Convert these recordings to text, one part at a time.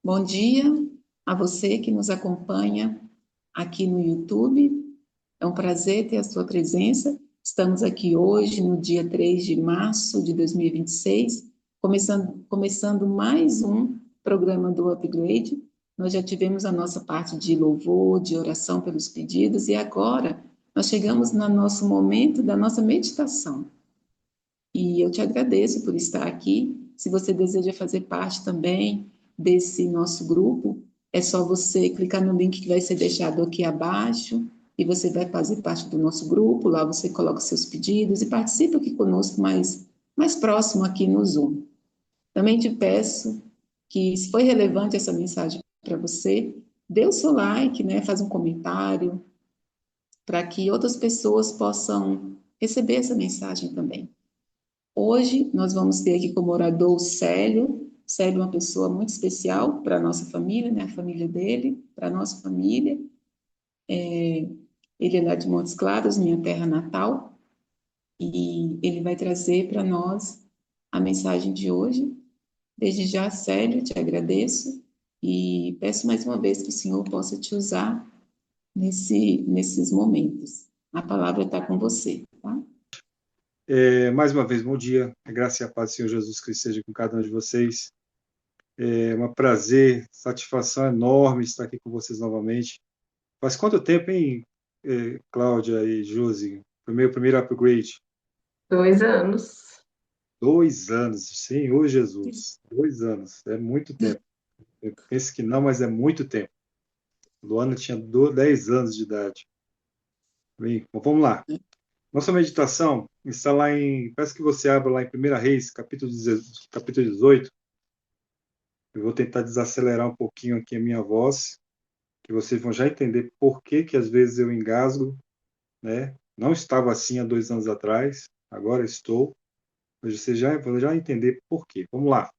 Bom dia a você que nos acompanha aqui no YouTube. É um prazer ter a sua presença. Estamos aqui hoje, no dia 3 de março de 2026, começando mais um programa do Upgrade. Nós já tivemos a nossa parte de louvor, de oração pelos pedidos, e agora nós chegamos no nosso momento da nossa meditação. E eu te agradeço por estar aqui. Se você deseja fazer parte também desse nosso grupo, é só você clicar no link que vai ser deixado aqui abaixo e você vai fazer parte do nosso grupo. Lá você coloca seus pedidos e participa aqui conosco mais próximo aqui no Zoom. Também te peço que, se foi relevante essa mensagem para você, dê o seu like, né? Faz um comentário para que outras pessoas possam receber essa mensagem também. Hoje nós vamos ter aqui como orador o Célio. Célio é uma pessoa muito especial para a nossa família, né? A família dele, para a nossa família. Ele é lá de Montes Claros, minha terra natal, e ele vai trazer para nós a mensagem de hoje. Desde já, Célio, te agradeço e peço mais uma vez que o Senhor possa te usar nesses momentos. A palavra está com você, tá? Mais uma vez, bom dia. A graça e a paz do Senhor Jesus Cristo seja com cada um de vocês. É um prazer, satisfação enorme estar aqui com vocês novamente. Faz quanto tempo, hein, Cláudia e Josi? Primeiro upgrade. 2 anos. 2 anos, Senhor Jesus. 2 anos. É muito tempo. Eu penso que não, mas é muito tempo. Luana tinha 10 anos de idade. Bem, bom, vamos lá. Nossa meditação está lá peço que você abra lá em 1 Reis, capítulo 18. Eu vou tentar desacelerar um pouquinho aqui a minha voz, que vocês vão já entender por que que às vezes eu engasgo, né? Não estava assim há 2 anos atrás, agora estou. Mas vocês já vão já entender por quê. Vamos lá.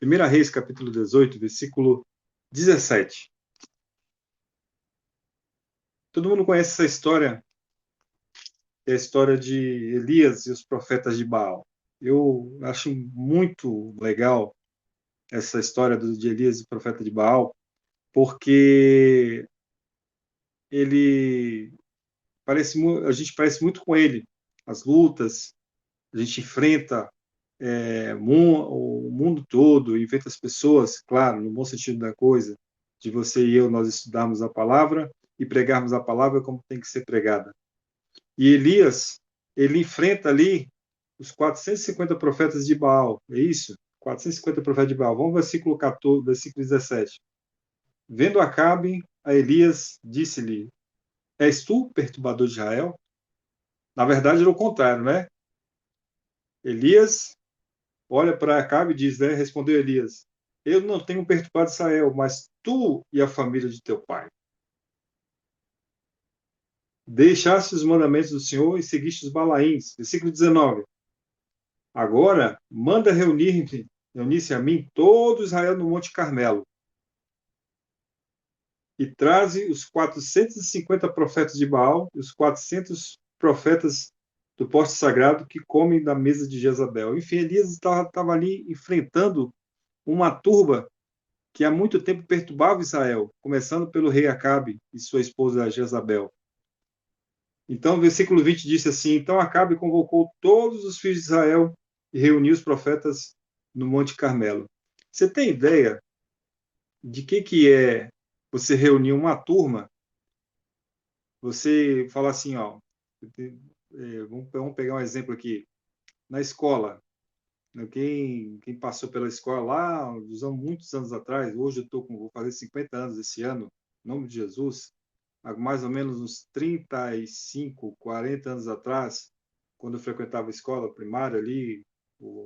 1 Reis, capítulo 18, versículo 17. Todo mundo conhece essa história, que é a história de Elias e os profetas de Baal. Eu acho muito legal essa história de Elias e o profeta de Baal, porque ele a gente parece muito com ele. As lutas, a gente enfrenta o mundo todo, enfrenta as pessoas, claro, no bom sentido da coisa, de você e eu, nós estudarmos a palavra e pregarmos a palavra como tem que ser pregada. E Elias, ele enfrenta ali os 450 profetas de Baal, é isso? 450 profetas de Baal. Vamos ao versículo 14, versículo 17. Vendo Acabe, a Elias disse-lhe: És tu, perturbador de Israel? Na verdade, era o contrário, né? Elias olha para Acabe e diz, né? Respondeu Elias: Eu não tenho perturbado Israel, mas tu e a família de teu pai. Deixaste os mandamentos do Senhor e seguiste os Balaíns. Versículo 19. Agora, manda reunir-se a mim todo Israel no Monte Carmelo e traze os 450 profetas de Baal e os 400 profetas do poste sagrado que comem da mesa de Jezabel. Enfim, Elias estava ali enfrentando uma turba que há muito tempo perturbava Israel, começando pelo rei Acabe e sua esposa Jezabel. Então, o versículo 20 disse assim: Então Acabe convocou todos os filhos de Israel e reuniu os profetas no Monte Carmelo. Você tem ideia de que é você reunir uma turma? Você fala assim, ó, vamos pegar um exemplo aqui. Na escola, né, quem passou pela escola lá, muitos anos atrás, hoje vou fazer 50 anos esse ano, em nome de Jesus, há mais ou menos uns 35, 40 anos atrás, quando eu frequentava a escola primária ali,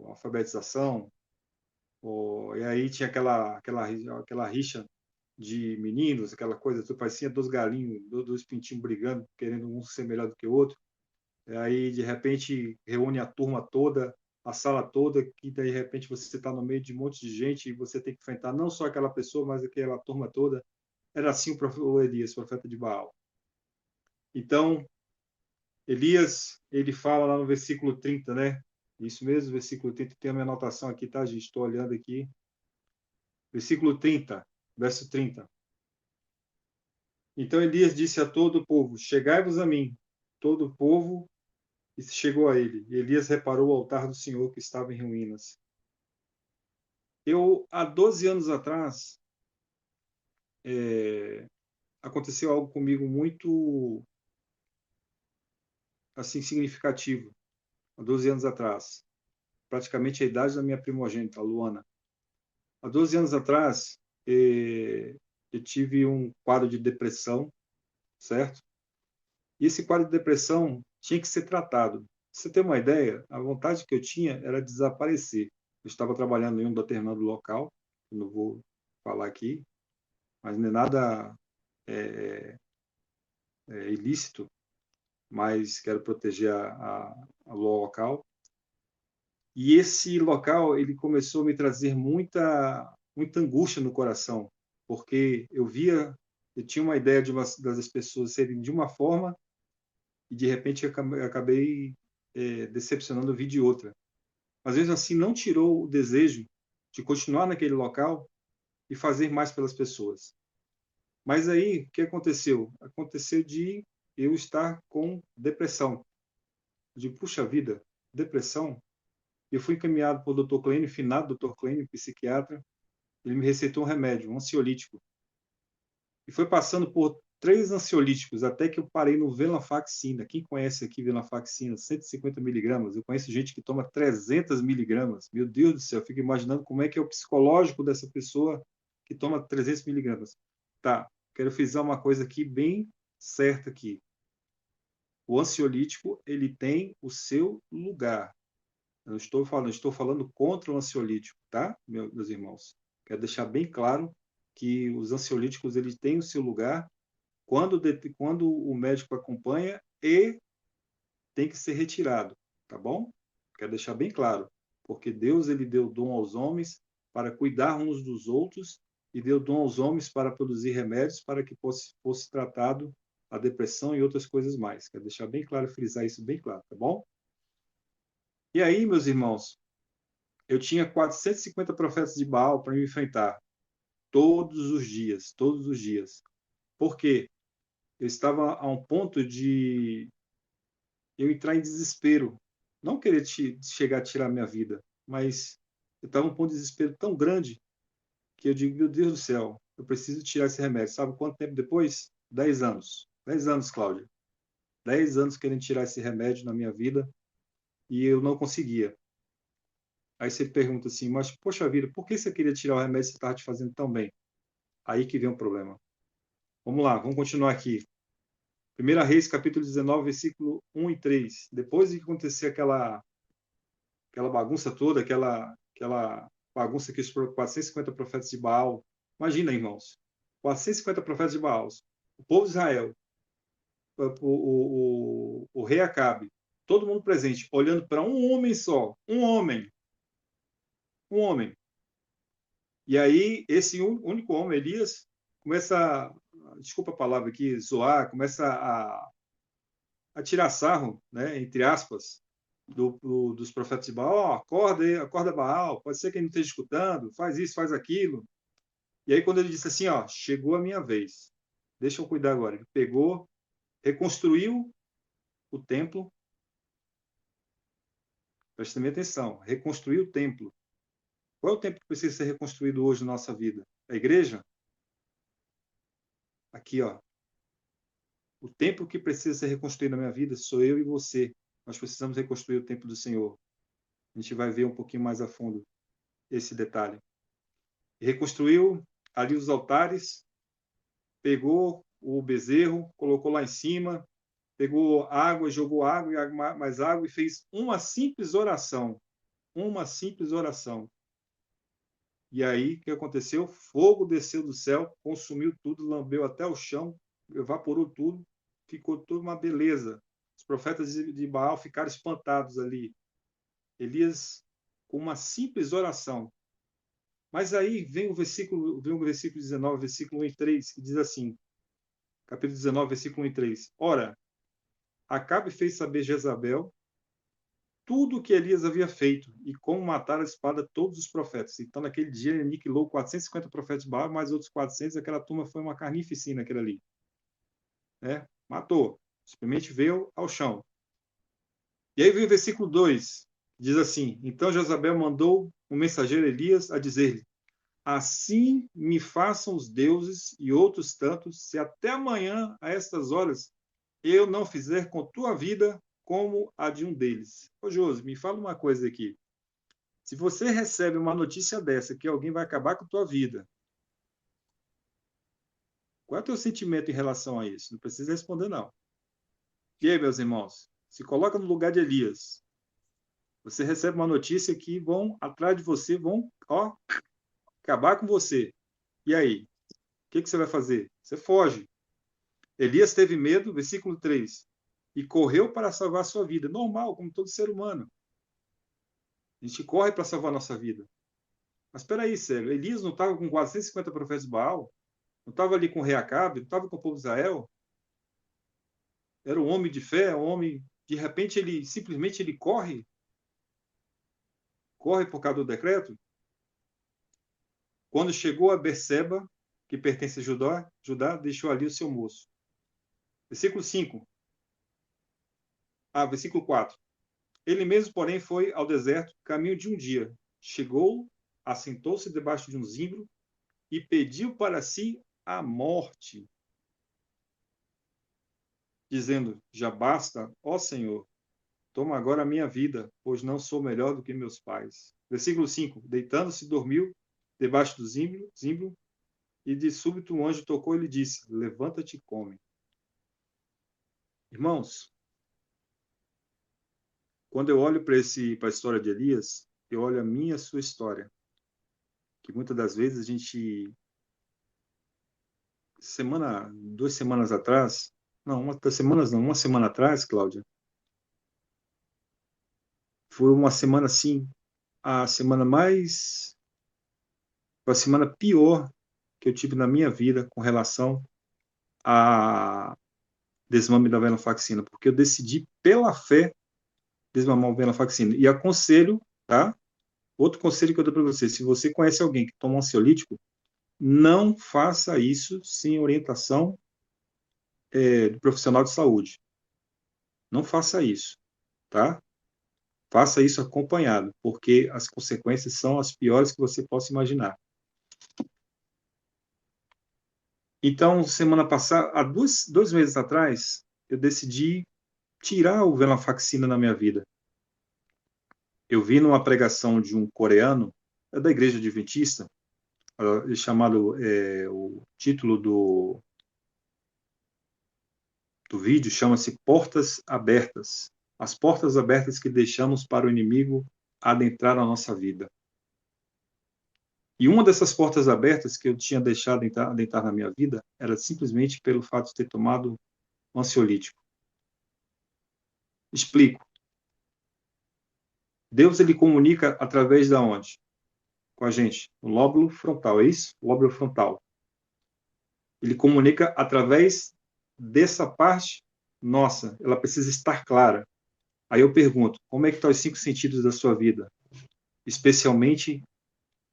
a alfabetização, e aí tinha aquela rixa de meninos, aquela coisa, tu parecia dois galinhos, dois pintinhos brigando, querendo um ser melhor do que o outro. E aí, de repente, reúne a turma toda, a sala toda, que de repente você está no meio de um monte de gente e você tem que enfrentar não só aquela pessoa, mas aquela turma toda. Era assim o Elias, o profeta de Baal. Então, Elias, ele fala lá no versículo 30, né? Isso mesmo, versículo 30, tem a minha anotação aqui, tá, gente? Estou olhando aqui. versículo 30, verso 30. Então Elias disse a todo o povo: chegai-vos a mim. Todo o povo se chegou a ele. E Elias reparou o altar do Senhor que estava em ruínas. Há 12 anos atrás, aconteceu algo comigo muito assim significativo. Há 12 anos atrás, praticamente a idade da minha primogênita, a Luana. Há 12 anos atrás, eu tive um quadro de depressão, certo? E esse quadro de depressão tinha que ser tratado. Pra você ter uma ideia, a vontade que eu tinha era desaparecer. Eu estava trabalhando em um determinado local, eu não vou falar aqui, mas não é nada ilícito, mas quero proteger a local. E esse local, ele começou a me trazer muita angústia no coração, porque eu tinha uma ideia das pessoas serem de uma forma e de repente eu acabei decepcionando, eu vi de outra. Mas mesmo assim não tirou o desejo de continuar naquele local e fazer mais pelas pessoas. Mas aí, o que aconteceu? Aconteceu de eu estar com depressão. De puxa vida, depressão? Eu fui encaminhado para o Dr. Klein, finado Dr. Klein, psiquiatra. Ele me receitou um remédio, um ansiolítico. E foi passando por 3 ansiolíticos até que eu parei no venlafaxina. Quem conhece aqui venlafaxina? 150 miligramas. Eu conheço gente que toma 300 miligramas. Meu Deus do céu, eu fico imaginando como é que é o psicológico dessa pessoa que toma 300 miligramas. Tá, quero frisar uma coisa aqui bem certa aqui. O ansiolítico, ele tem o seu lugar. Eu não estou falando contra o ansiolítico, tá, meus irmãos? Quero deixar bem claro que os ansiolíticos eles têm o seu lugar quando o médico acompanha e tem que ser retirado, tá bom? Quero deixar bem claro, porque Deus ele deu dom aos homens para cuidar uns dos outros e deu dom aos homens para produzir remédios para que fosse tratado a depressão e outras coisas mais. Quero deixar bem claro, frisar isso bem claro, tá bom? E aí, meus irmãos, eu tinha 450 profetas de Baal para me enfrentar todos os dias, todos os dias. Por quê? Eu estava a um ponto de eu entrar em desespero. Não querer chegar a tirar minha vida, mas eu estava num ponto de desespero tão grande que eu digo, meu Deus do céu, eu preciso tirar esse remédio. Sabe quanto tempo depois? 10 anos. 10 anos, Cláudia. 10 anos querendo tirar esse remédio na minha vida e eu não conseguia. Aí você pergunta assim, mas poxa vida, por que você queria tirar o remédio se estava te fazendo tão bem? Aí que vem o problema. Vamos lá, vamos continuar aqui. 1 Reis, capítulo 19, versículo 1 e 3. Depois de acontecer aquela bagunça toda, aquela bagunça que os 450 profetas de Baal. Imagina, irmãos, 450 profetas de Baal, o povo de Israel, o rei Acabe, todo mundo presente, olhando para um homem só, um homem. E aí, esse único homem, Elias, começa, desculpa a palavra aqui, zoar, começa a tirar sarro, né, entre aspas, dos profetas de Baal. Oh, acorda Baal, pode ser que ele não esteja escutando, faz isso, faz aquilo. E aí, quando ele disse assim, ó, chegou a minha vez, deixa eu cuidar agora. Ele pegou, reconstruiu o templo, preste bem atenção, reconstruiu o templo. Qual é o templo que precisa ser reconstruído hoje na nossa vida? A igreja? Aqui, ó. O templo que precisa ser reconstruído na minha vida sou eu e você. Nós precisamos reconstruir o templo do Senhor. A gente vai ver um pouquinho mais a fundo esse detalhe. E reconstruiu ali os altares, pegou o bezerro, colocou lá em cima, pegou água, jogou água e mais água e fez uma simples oração. Uma simples oração. E aí, o que aconteceu? Fogo desceu do céu, consumiu tudo, lambeu até o chão, evaporou tudo, ficou tudo uma beleza. Os profetas de Baal ficaram espantados ali. Elias, com uma simples oração. Mas aí vem o versículo 19, versículo 1 e 3, que diz assim, capítulo 19, versículo 1 e 3. Ora, Acabe fez saber Jezabel tudo o que Elias havia feito e como matar a espada todos os profetas. Então, naquele dia, ele aniquilou 450 profetas de Baal, mais outros 400. Aquela turma foi uma carnificina, aquele ali. Né? Matou. Simplesmente veio ao chão. E aí vem o versículo 2. Diz assim: Então Jezabel mandou o mensageiro Elias a dizer-lhe: Assim me façam os deuses e outros tantos, se até amanhã, a estas horas, eu não fizer com tua vida como a de um deles. Ô, Josi, me fala uma coisa aqui. Se você recebe uma notícia dessa, que alguém vai acabar com a tua vida, qual é o teu sentimento em relação a isso? Não precisa responder, não. E aí, meus irmãos? Se coloca no lugar de Elias. Você recebe uma notícia que vão atrás de você, vão acabar com você. E aí? O que você vai fazer? Você foge. Elias teve medo, versículo 3, e correu para salvar a sua vida. Normal, como todo ser humano. A gente corre para salvar a nossa vida. Mas espera aí, sério. Elias não estava com 450 profetas de Baal? Não estava ali com o rei Acabe? Não estava com o povo de Israel? Era um homem de fé, um homem... De repente, ele simplesmente ele corre por causa do decreto. Quando chegou a Berseba, que pertence a Judá, deixou ali o seu moço. Versículo 5. Versículo 4. Ele mesmo, porém, foi ao deserto, caminho de um dia. Chegou, assentou-se debaixo de um zimbro e pediu para si a morte, dizendo: Já basta, ó Senhor, toma agora a minha vida, pois não sou melhor do que meus pais. Versículo 5. Deitando-se, dormiu debaixo do zimbro, e de súbito um anjo tocou e lhe disse: Levanta-te e come. Irmãos, quando eu olho para a história de Elias, eu olho a minha e a sua história. Que muitas das vezes a gente... 2 semanas atrás... Não, uma semana atrás, Cláudia, foi uma semana assim, a semana pior que eu tive na minha vida com relação a desmame da venlafaxina, porque eu decidi pela fé desmamar o venlafaxina. E aconselho, tá? Outro conselho que eu dou para você: se você conhece alguém que toma um ansiolítico, não faça isso sem orientação do profissional de saúde. Não faça isso, tá? Faça isso acompanhado, porque as consequências são as piores que você possa imaginar. Então, semana passada, há 2 meses atrás, eu decidi tirar o venlafaxina na minha vida. Eu vi numa pregação de um coreano, da igreja adventista, chamado, o título do vídeo chama-se Portas Abertas. As portas abertas que deixamos para o inimigo adentrar a nossa vida. E uma dessas portas abertas que eu tinha deixado adentrar na minha vida era simplesmente pelo fato de ter tomado um ansiolítico. Explico. Deus, ele comunica através da onde? Com a gente. O lóbulo frontal, é isso? O lóbulo frontal. Ele comunica através dessa parte nossa. Ela precisa estar clara. Aí eu pergunto, como é que estão os 5 sentidos da sua vida? Especialmente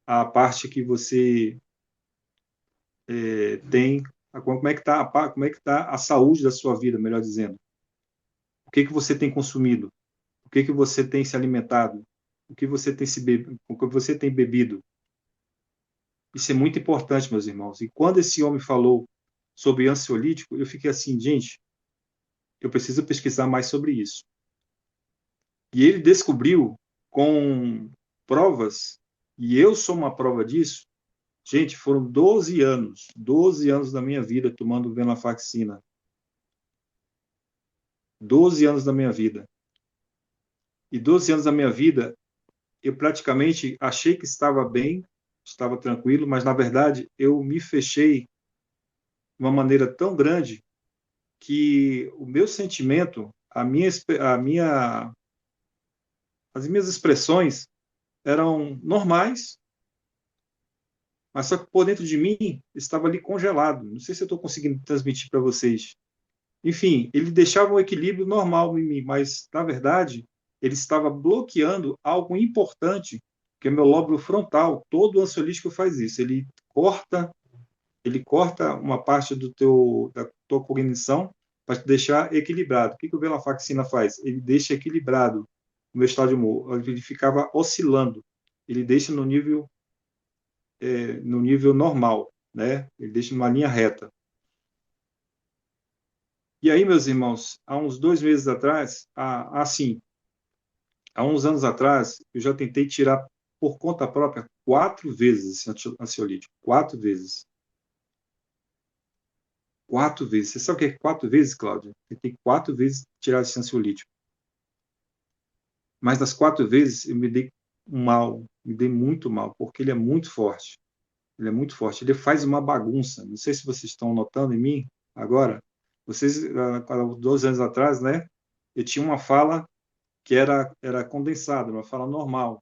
a parte que você tem, como é que está a saúde da sua vida, melhor dizendo. O que você tem consumido? O que você tem se alimentado? O que você tem bebido? Isso é muito importante, meus irmãos. E quando esse homem falou sobre ansiolítico, eu fiquei assim, gente, eu preciso pesquisar mais sobre isso. E ele descobriu com provas, e eu sou uma prova disso. Gente, foram 12 anos da minha vida tomando venlafaxina. 12 anos da minha vida. E 12 anos da minha vida, eu praticamente achei que estava bem, estava tranquilo, mas, na verdade, eu me fechei de uma maneira tão grande que o meu sentimento, as minhas expressões eram normais, mas só que por dentro de mim estava ali congelado. Não sei se eu estou conseguindo transmitir para vocês. Enfim, ele deixava um equilíbrio normal em mim, mas, na verdade, ele estava bloqueando algo importante, que é meu lóbulo frontal. Todo ansiolítico faz isso. Ele corta uma parte da tua cognição para te deixar equilibrado. O que o venlafaxina faz? Ele deixa equilibrado o meu estado de humor. Ele ficava oscilando. Ele deixa no nível normal, né? Ele deixa numa linha reta. E aí, meus irmãos, há uns 2 meses atrás, há uns anos atrás, eu já tentei tirar por conta própria 4 vezes esse ansiolítico. 4 vezes. 4 vezes. Você sabe o que é 4 vezes, Cláudia? Tentei 4 vezes tirar esse ansiolítico. Mas das 4 vezes eu me dei mal, me dei muito mal, porque ele é muito forte. Ele é muito forte. Ele faz uma bagunça. Não sei se vocês estão notando em mim agora. Vocês, há 12 anos atrás, né? Eu tinha uma fala que era condensada, uma fala normal.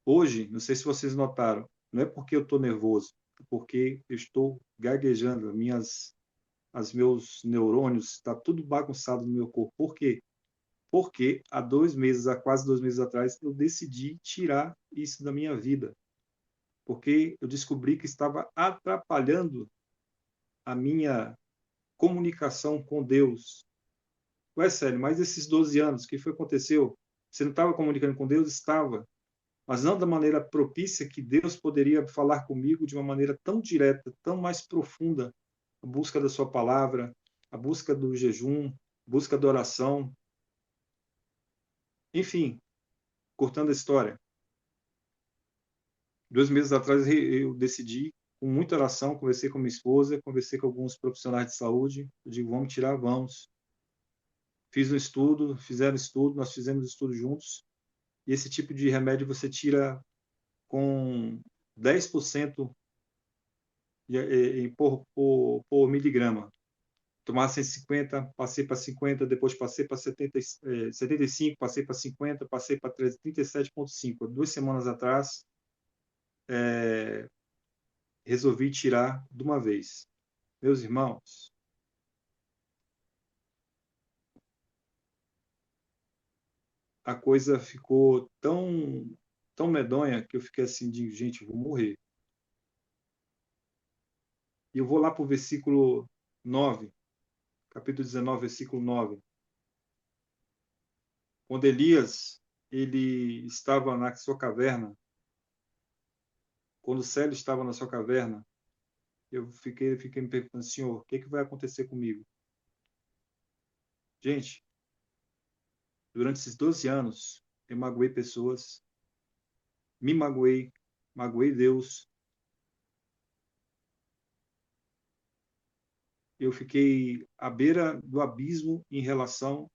Hoje, não sei se vocês notaram, não é porque eu estou nervoso, é porque eu estou gaguejando, os meus neurônios, está tudo bagunçado no meu corpo. Por quê? Porque há quase 2 meses atrás, eu decidi tirar isso da minha vida, porque eu descobri que estava atrapalhando a minha comunicação com Deus. Ué, sério, mas esses 12 anos, o que foi que aconteceu? Você não estava comunicando com Deus? Estava, mas não da maneira propícia que Deus poderia falar comigo de uma maneira tão direta, tão mais profunda, a busca da sua palavra, a busca do jejum, a busca da oração. Enfim, cortando a história, 2 meses atrás eu decidi, com muita oração, conversei com minha esposa, conversei com alguns profissionais de saúde, eu digo, vamos tirar, vamos. Fiz um estudo, fizeram estudo, nós fizemos estudo juntos, e esse tipo de remédio você tira com 10% por miligrama. Tomava 150, passei para 50, depois passei para 75, passei para 50, passei para 37,5. 2 semanas atrás, resolvi tirar de uma vez. Meus irmãos, a coisa ficou tão medonha que eu fiquei assim, de gente, eu vou morrer. E eu vou lá para o versículo 9, capítulo 19, versículo 9. Quando Elias ele estava na sua caverna, quando Célio estava na sua caverna, eu fiquei me perguntando, Senhor, o que vai acontecer comigo? Gente, durante esses 12 anos, eu magoei pessoas, me magoei Deus. Eu fiquei à beira do abismo em relação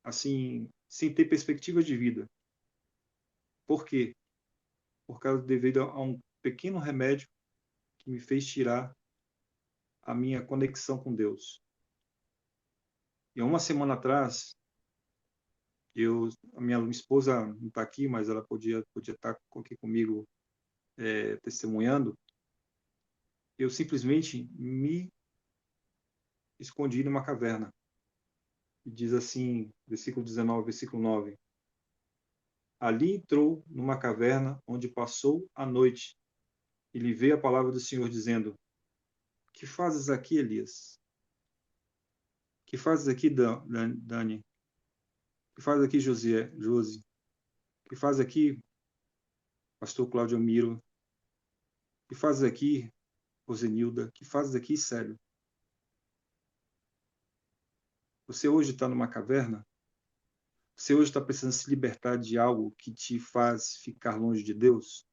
assim, sem ter perspectiva de vida. Por quê? Devido a um pequeno remédio que me fez tirar a minha conexão com Deus. E há uma semana atrás, a minha esposa não está aqui, mas ela podia estar aqui comigo testemunhando. Eu simplesmente me escondi numa caverna. E diz assim, versículo 19, versículo 9. Ali entrou numa caverna onde passou a noite. E lhe veio a palavra do Senhor dizendo: Que fazes aqui, Elias? Que fazes aqui, Dani? Que fazes aqui, Josi? Que fazes aqui, pastor Cláudio Miro? Que fazes aqui, Rosenilda? Que fazes aqui, Célio? Você hoje está numa caverna? Você hoje está precisando se libertar de algo que te faz ficar longe de Deus?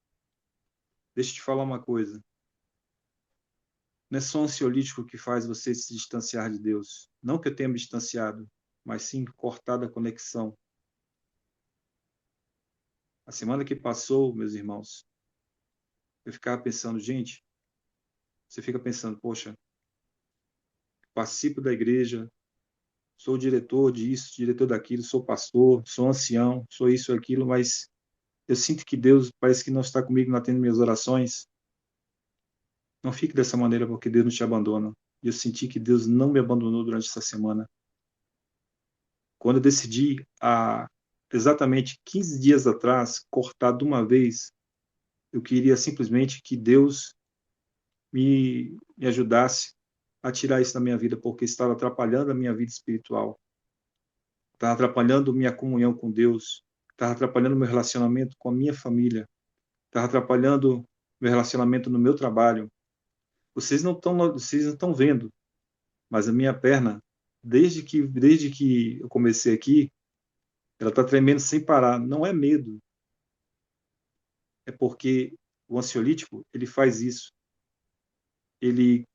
Deixa eu te falar uma coisa. Não é só um ansiolítico que faz você se distanciar de Deus. Não que eu tenha me distanciado, mas sim cortado a conexão. A semana que passou, meus irmãos, eu ficava pensando, gente, você fica pensando, poxa, participo da igreja, sou diretor disso, diretor daquilo, sou pastor, sou ancião, sou isso, aquilo, mas eu sinto que Deus parece que não está comigo, não atende minhas orações. Não fique dessa maneira porque Deus não te abandona. E eu senti que Deus não me abandonou durante essa semana. quando eu decidi, há exatamente 15 dias atrás, cortar de uma vez, eu queria simplesmente que Deus me ajudasse a tirar isso da minha vida, porque estava atrapalhando a minha vida espiritual, estava atrapalhando minha comunhão com Deus, estava atrapalhando meu relacionamento com a minha família, estava atrapalhando meu relacionamento no meu trabalho. Vocês não estão vendo, mas a minha perna, desde que eu comecei aqui, ela está tremendo sem parar. Não é medo, é porque o ansiolítico, ele faz isso. Ele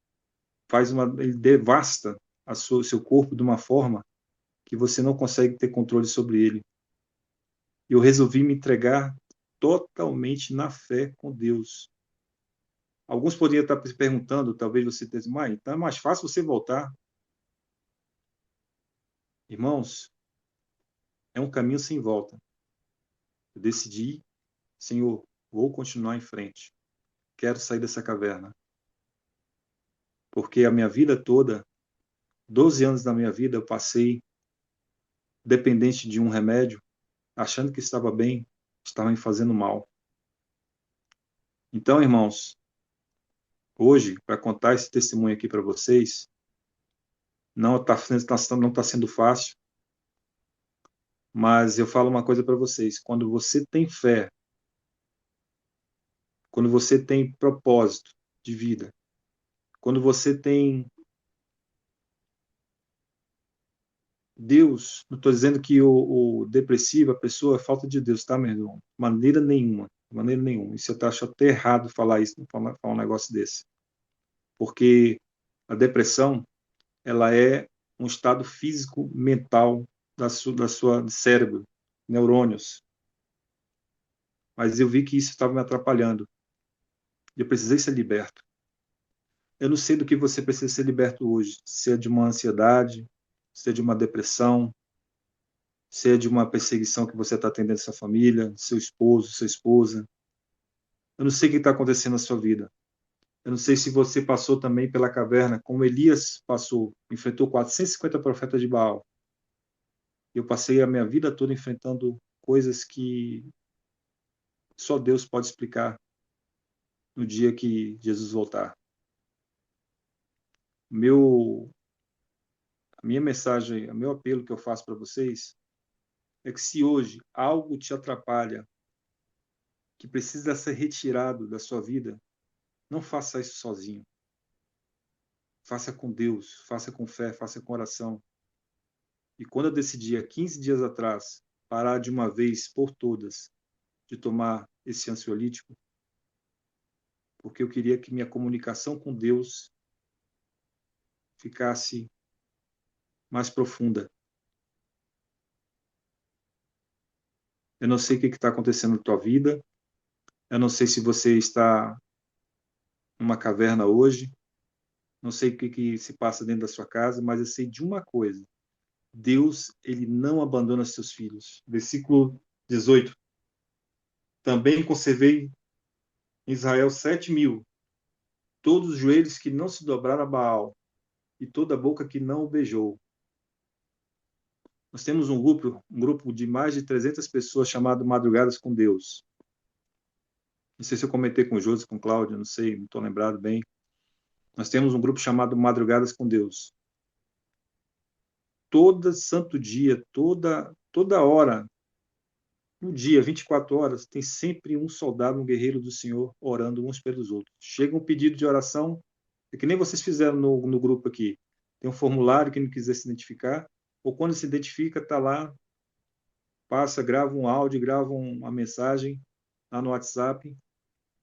ele devasta o seu corpo de uma forma que você não consegue ter controle sobre ele. Eu resolvi me entregar totalmente na fé com Deus. Alguns poderiam estar se perguntando, talvez você esteja, mas então é mais fácil você voltar. Irmãos, é um caminho sem volta. Eu decidi, Senhor, vou continuar em frente. Quero sair dessa caverna. Porque a minha vida toda, 12 anos da minha vida, eu passei dependente de um remédio, achando que estava bem, estava me fazendo mal. Então, irmãos, hoje, para contar esse testemunho aqui para vocês, não tá sendo fácil, mas eu falo uma coisa para vocês: quando você tem fé, quando você tem propósito de vida, quando você tem Deus, não estou dizendo que o depressivo, a pessoa, é falta de Deus, tá, meu irmão? De maneira nenhuma, de maneira nenhuma. Isso eu acho até errado falar isso, falar um negócio desse. Porque a depressão, ela é um estado físico, mental da sua cérebro, neurônios. Mas eu vi que isso estava me atrapalhando. E eu precisei ser liberto. Eu não sei do que você precisa ser liberto hoje. Se é de uma ansiedade, se é de uma depressão, se é de uma perseguição que você está tendo em sua família, seu esposo, sua esposa. Eu não sei o que está acontecendo na sua vida. Eu não sei se você passou também pela caverna, como Elias passou, enfrentou 450 profetas de Baal. Eu passei a minha vida toda enfrentando coisas que só Deus pode explicar no dia que Jesus voltar. Meu, a minha mensagem, o meu apelo que eu faço para vocês é que se hoje algo te atrapalha, que precisa ser retirado da sua vida, não faça isso sozinho. Faça com Deus, faça com fé, faça com oração. E quando eu decidi, há 15 dias atrás, parar de uma vez por todas de tomar esse ansiolítico, porque eu queria que minha comunicação com Deus ficasse mais profunda. Eu não sei o que está acontecendo na tua vida, eu não sei se você está numa caverna hoje, não sei o que se passa dentro da sua casa, mas eu sei de uma coisa: Deus, ele não abandona seus filhos. Versículo 18. Também conservei em Israel 7.000, todos os joelhos que não se dobraram a Baal, e toda a boca que não o beijou. Nós temos um grupo de mais de 300 pessoas chamado Madrugadas com Deus. Não sei se eu comentei com o José, com o Cláudio, não sei, não estou lembrado bem. Nós temos um grupo chamado Madrugadas com Deus. Todo santo dia, toda hora, no dia, 24 horas, tem sempre um soldado, um guerreiro do Senhor orando uns pelos outros. Chega um pedido de oração, é que nem vocês fizeram no grupo aqui. Tem um formulário, quem não quiser se identificar, ou quando se identifica, está lá, passa, grava um áudio, grava uma mensagem lá no WhatsApp,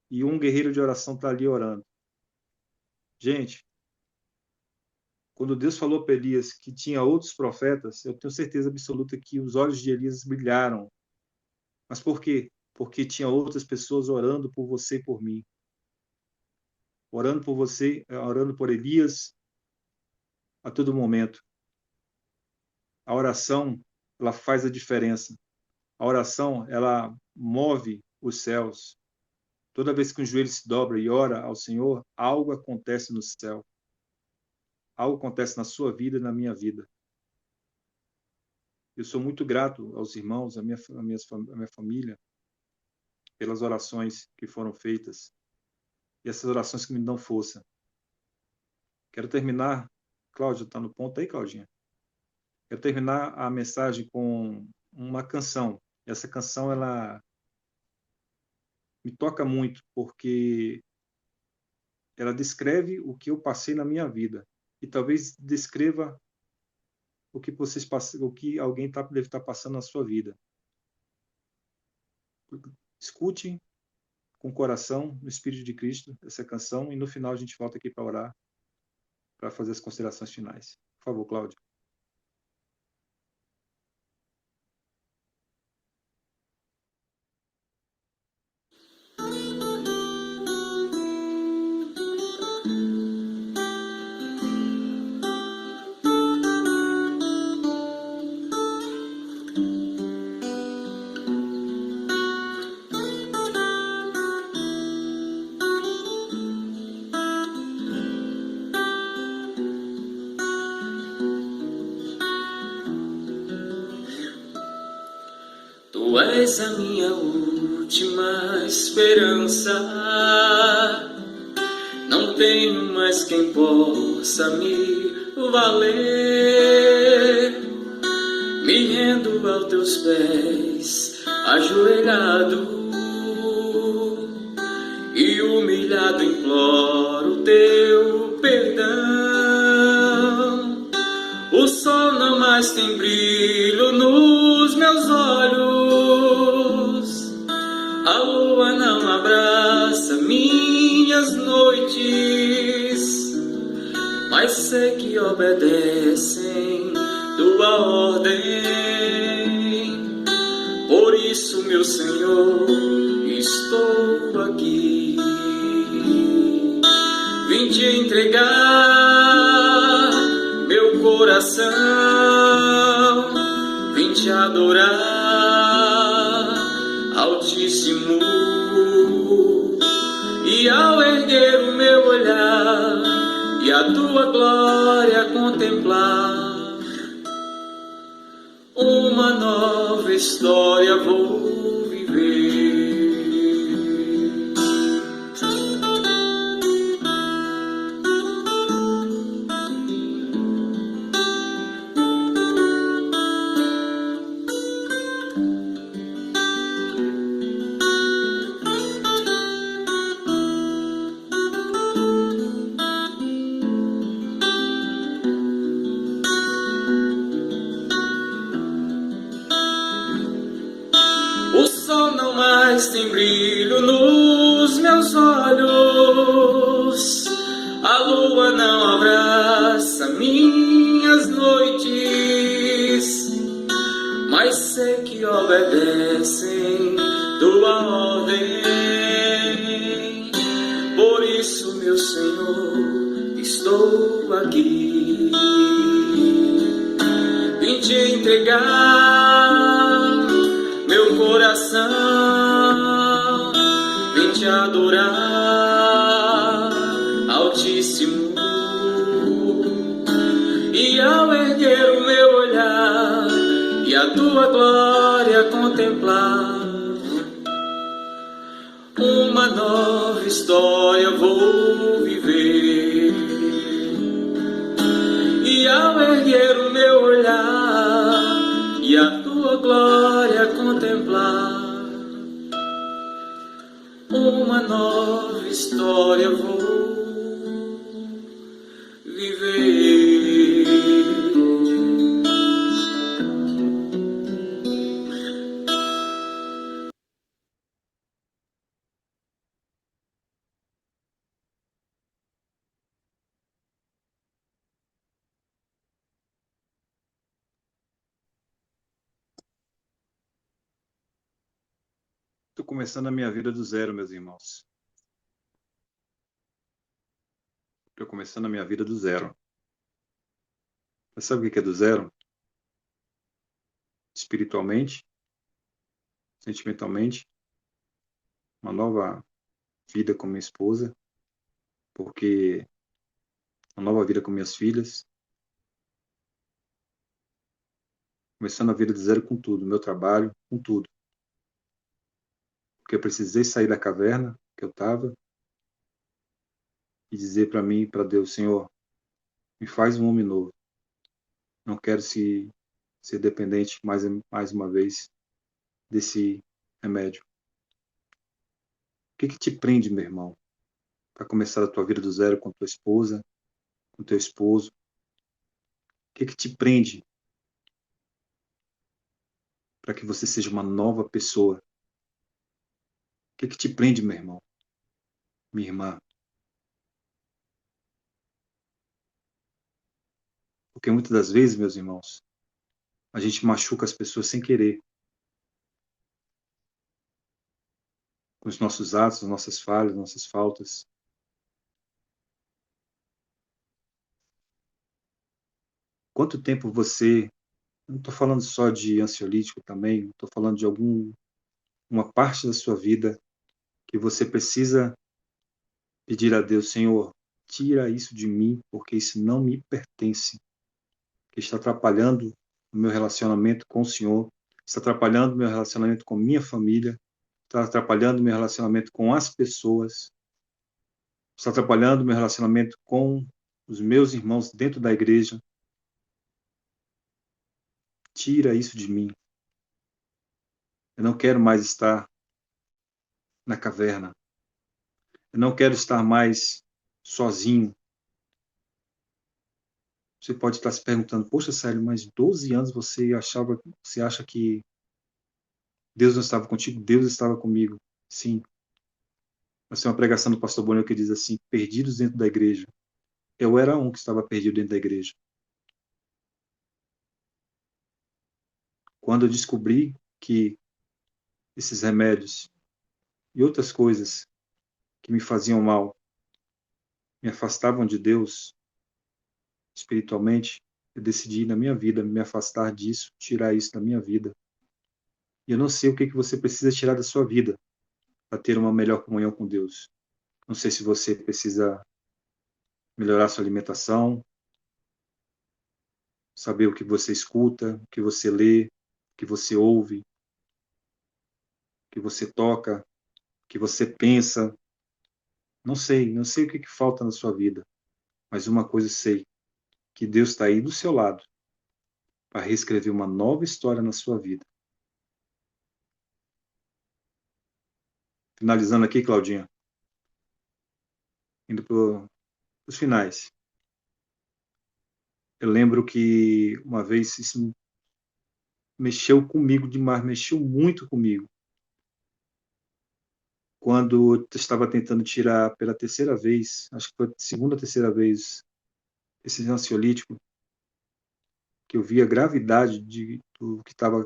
e um guerreiro de oração está ali orando. Gente, quando Deus falou para Elias que tinha outros profetas, eu tenho certeza absoluta que os olhos de Elias brilharam. Mas por quê? Porque tinha outras pessoas orando por você e por mim. Orando por você, orando por Elias a todo momento. A oração, ela faz a diferença. A oração, ela move os céus. Toda vez que um joelho se dobra e ora ao Senhor, algo acontece no céu. Algo acontece na sua vida e na minha vida. Eu sou muito grato aos irmãos, à minha família, pelas orações que foram feitas e essas orações que me dão força. Quero terminar, Cláudia, está no ponto aí, Claudinha? Quero terminar a mensagem com uma canção. Essa canção, ela me toca muito, porque ela descreve o que eu passei na minha vida e talvez descreva o que alguém deve estar passando na sua vida. Escute com o coração, no Espírito de Cristo, essa canção, e no final a gente volta aqui para orar, para fazer as considerações finais. Por favor, Cláudio. Tu és a minha última esperança, não tenho mais quem possa me valer. Me rendo aos teus pés, ajoelhado e humilhado imploro teu perdão. O sol não mais tem brilho nos meus olhos, a lua não abraça minhas noites, mas sei que obedecem tua ordem. Por isso, meu Senhor, estou aqui. Vim te entregar meu coração, vim te adorar, Altíssimo. E ao erguer o meu olhar e a tua glória contemplar, uma nova história vou viver. O sol não mais tem brilho nos meus olhos, a lua não abraça minhas noites, mas sei que obedecem tua ordem. Por isso, meu Senhor, estou aqui. Vim te entregar meu coração, vim te adorar, Altíssimo. E ao erguer o meu olhar e a tua glória contemplar, uma nova história vou viver. E ao erguer o meu olhar e a tua glória contemplar, uma nova história vou viver. Estou começando a minha vida do zero, meus irmãos. Estou começando a minha vida do zero. Mas sabe o que é do zero? Espiritualmente, sentimentalmente, uma nova vida com minha esposa, porque uma nova vida com minhas filhas, Começando a vida de zero com tudo, meu trabalho, com tudo. Porque eu precisei sair da caverna que eu estava e dizer para mim, para Deus, Senhor, me faz um homem novo. Não quero ser dependente mais uma vez desse remédio. O que te prende, meu irmão, para começar a tua vida do zero com tua esposa, com teu esposo? O que te prende para que você seja uma nova pessoa? O que te prende, meu irmão, minha irmã? Porque muitas das vezes, meus irmãos, a gente machuca as pessoas sem querer, com os nossos atos, as nossas falhas, nossas faltas. Quanto tempo você, não estou falando só de ansiolítico também, estou falando de uma parte da sua vida que você precisa pedir a Deus, Senhor, tira isso de mim, porque isso não me pertence, que está atrapalhando o meu relacionamento com o Senhor, está atrapalhando o meu relacionamento com minha família, está atrapalhando o meu relacionamento com as pessoas, está atrapalhando o meu relacionamento com os meus irmãos dentro da igreja. Tira isso de mim. Eu não quero mais estar na caverna. Eu não quero estar mais sozinho. Você pode estar se perguntando, poxa, Célio, mas 12 anos você acha que Deus não estava contigo? Deus estava comigo. Sim. Essa é uma pregação do pastor Bonel que diz assim, perdidos dentro da igreja. Eu era um que estava perdido dentro da igreja. Quando eu descobri que esses remédios e outras coisas que me faziam mal me afastavam de Deus espiritualmente, eu decidi na minha vida me afastar disso, tirar isso da minha vida. E eu não sei o que você precisa tirar da sua vida para ter uma melhor comunhão com Deus. Não sei se você precisa melhorar sua alimentação, saber o que você escuta, o que você lê, o que você ouve, o que você toca, o que você pensa. Não sei o que falta na sua vida, mas uma coisa eu sei, que Deus está aí do seu lado para reescrever uma nova história na sua vida. Finalizando aqui, Claudinha, indo para os finais. Eu lembro que uma vez isso mexeu comigo demais, mexeu muito comigo. Quando eu estava tentando tirar pela terceira vez, acho que foi a segunda ou terceira vez, esse ansiolítico, que eu vi a gravidade do que estava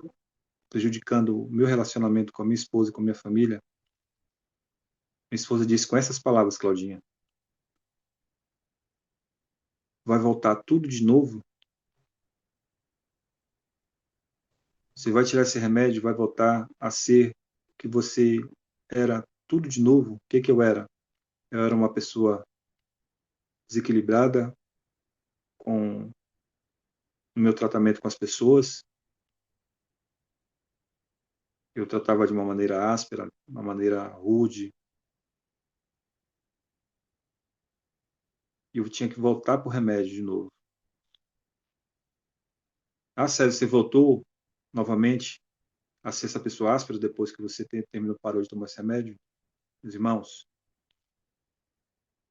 prejudicando o meu relacionamento com a minha esposa e com a minha família. Minha esposa disse com essas palavras, Claudinha, vai voltar tudo de novo? Você vai tirar esse remédio, vai voltar a ser o que você era tudo de novo? O que eu era? Eu era uma pessoa desequilibrada com o meu tratamento com as pessoas. Eu tratava de uma maneira áspera, uma maneira rude. E eu tinha que voltar para o remédio de novo. Ah, sério, você voltou novamente a ser essa pessoa áspera depois que você terminou, parou de tomar esse remédio? Meus irmãos,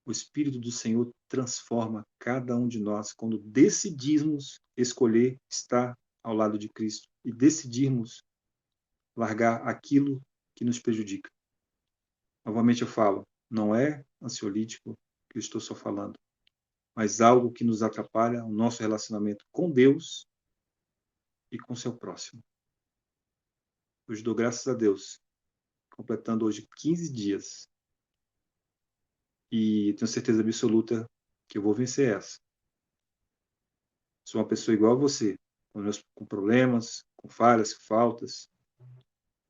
o Espírito do Senhor transforma cada um de nós quando decidirmos escolher estar ao lado de Cristo e decidirmos largar aquilo que nos prejudica. Novamente eu falo, não é ansiolítico que eu estou só falando, mas algo que nos atrapalha o nosso relacionamento com Deus e com seu próximo. Hoje dou graças a Deus, completando hoje 15 dias. E tenho certeza absoluta que eu vou vencer essa. Sou uma pessoa igual a você, com problemas, com falhas, com faltas.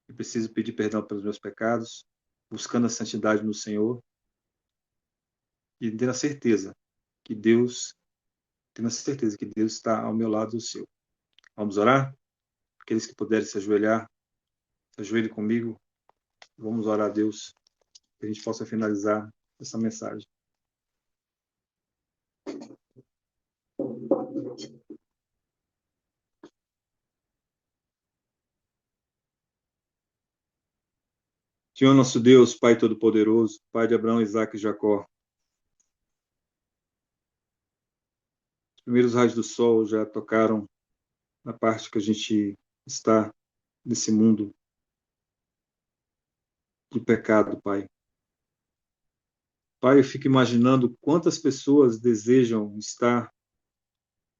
Eu preciso pedir perdão pelos meus pecados, buscando a santidade no Senhor e tendo a certeza que Deus está ao meu lado e o seu. Vamos orar? Aqueles que puderem se ajoelhar, se ajoelhem comigo. Vamos orar a Deus, que a gente possa finalizar essa mensagem. Senhor nosso Deus, Pai Todo-Poderoso, Pai de Abraão, Isaque e Jacó. Os primeiros raios do sol já tocaram na parte que a gente está nesse mundo de pecado, Pai. Pai, eu fico imaginando quantas pessoas desejam estar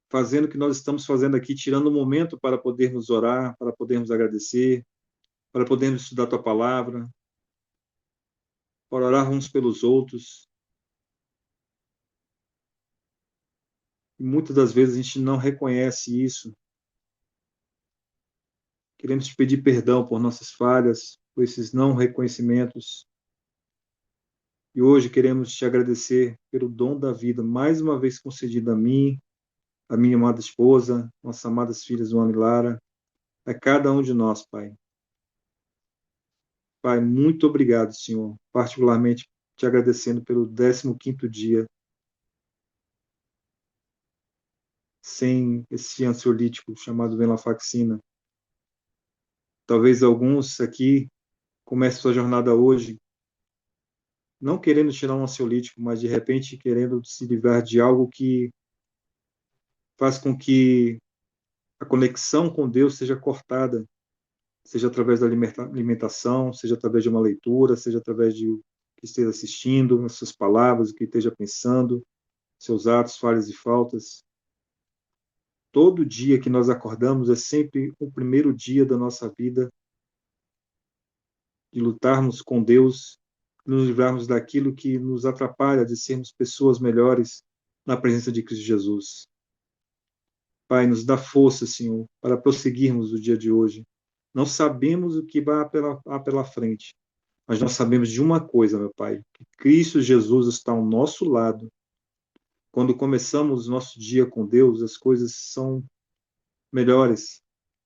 fazendo o que nós estamos fazendo aqui, tirando um momento para podermos orar, para podermos agradecer, para podermos estudar a Tua Palavra, para orar uns pelos outros. E muitas das vezes a gente não reconhece isso. Queremos te pedir perdão por nossas falhas, por esses não reconhecimentos. E hoje queremos te agradecer pelo dom da vida, mais uma vez concedido a mim, a minha amada esposa, nossas amadas filhas, Luana e Lara, a cada um de nós, Pai. Pai, muito obrigado, Senhor, particularmente te agradecendo pelo 15º dia sem esse ansiolítico chamado venlafaxina. Talvez alguns aqui comecem sua jornada hoje não querendo tirar um ansiolítico, mas de repente querendo se livrar de algo que faz com que a conexão com Deus seja cortada, seja através da alimentação, seja através de uma leitura, seja através de que esteja assistindo, as suas palavras, o que esteja pensando, seus atos, falhas e faltas. Todo dia que nós acordamos é sempre o primeiro dia da nossa vida de lutarmos com Deus, nos livrarmos daquilo que nos atrapalha de sermos pessoas melhores na presença de Cristo Jesus. Pai, nos dá força, Senhor, para prosseguirmos o dia de hoje. Não sabemos o que vai pela frente, mas nós sabemos de uma coisa, meu Pai, que Cristo Jesus está ao nosso lado. Quando começamos o nosso dia com Deus, as coisas são melhores.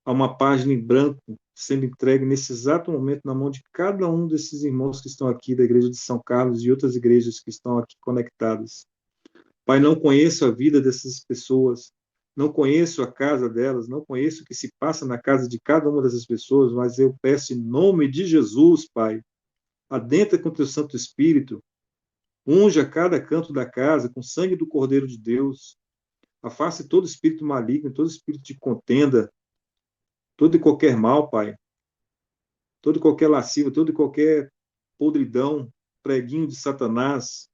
Há uma página em branco sendo entregue nesse exato momento na mão de cada um desses irmãos que estão aqui da Igreja de São Carlos e outras igrejas que estão aqui conectadas. Pai, não conheço a vida dessas pessoas, não conheço a casa delas, não conheço o que se passa na casa de cada uma dessas pessoas, mas eu peço em nome de Jesus, Pai, adentra com o teu Santo Espírito, unja cada canto da casa com sangue do Cordeiro de Deus, afaste todo espírito maligno, todo espírito de contenda, todo e qualquer mal, Pai, todo e qualquer lasciva, todo e qualquer podridão, preguinho de Satanás,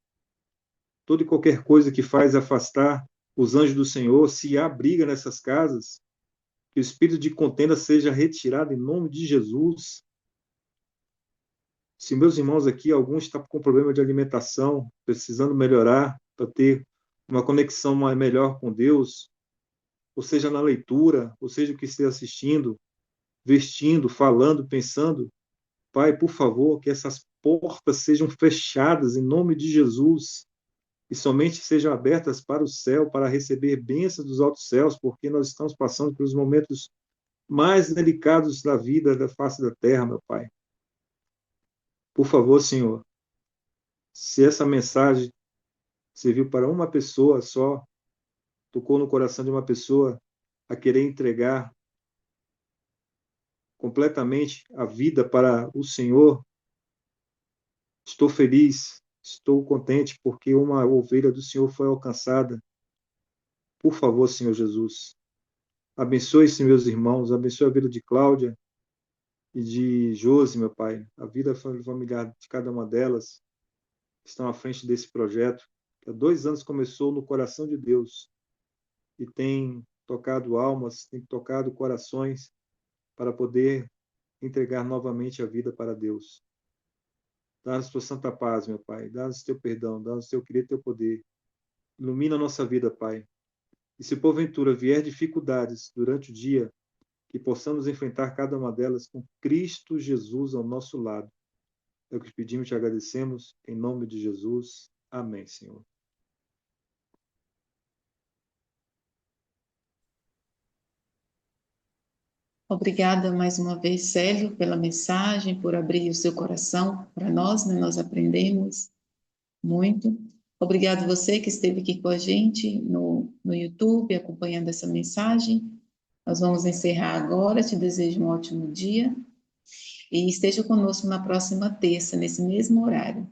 toda e qualquer coisa que faz afastar os anjos do Senhor, se há briga nessas casas, que o espírito de contenda seja retirado em nome de Jesus. Se meus irmãos aqui, alguns estão com problema de alimentação, precisando melhorar para ter uma conexão melhor com Deus, ou seja, na leitura, ou seja, o que esteja assistindo, vestindo, falando, pensando, Pai, por favor, que essas portas sejam fechadas em nome de Jesus e somente sejam abertas para o céu, para receber bênçãos dos altos céus, porque nós estamos passando pelos momentos mais delicados da vida, da face da terra, meu Pai. Por favor, Senhor, se essa mensagem serviu para uma pessoa só, tocou no coração de uma pessoa a querer entregar completamente a vida para o Senhor, estou feliz, estou contente, porque uma ovelha do Senhor foi alcançada. Por favor, Senhor Jesus, abençoe esses meus irmãos, abençoe a vida de Cláudia e de Josi, meu Pai, a vida familiar de cada uma delas, que estão à frente desse projeto, que há 2 anos começou no coração de Deus e tem tocado almas, tem tocado corações para poder entregar novamente a vida para Deus. Dá-nos tua santa paz, meu Pai, dá-nos teu perdão, dá-nos teu querer e teu poder. Ilumina a nossa vida, Pai. E se porventura vier dificuldades durante o dia, que possamos enfrentar cada uma delas com Cristo Jesus ao nosso lado. É o que pedimos e te agradecemos, em nome de Jesus. Amém, Senhor. Obrigada mais uma vez, Célio, pela mensagem, por abrir o seu coração para nós, né? Nós aprendemos muito. Obrigado você que esteve aqui com a gente no YouTube, acompanhando essa mensagem. Nós vamos encerrar agora. Te desejo um ótimo dia e esteja conosco na próxima terça, nesse mesmo horário.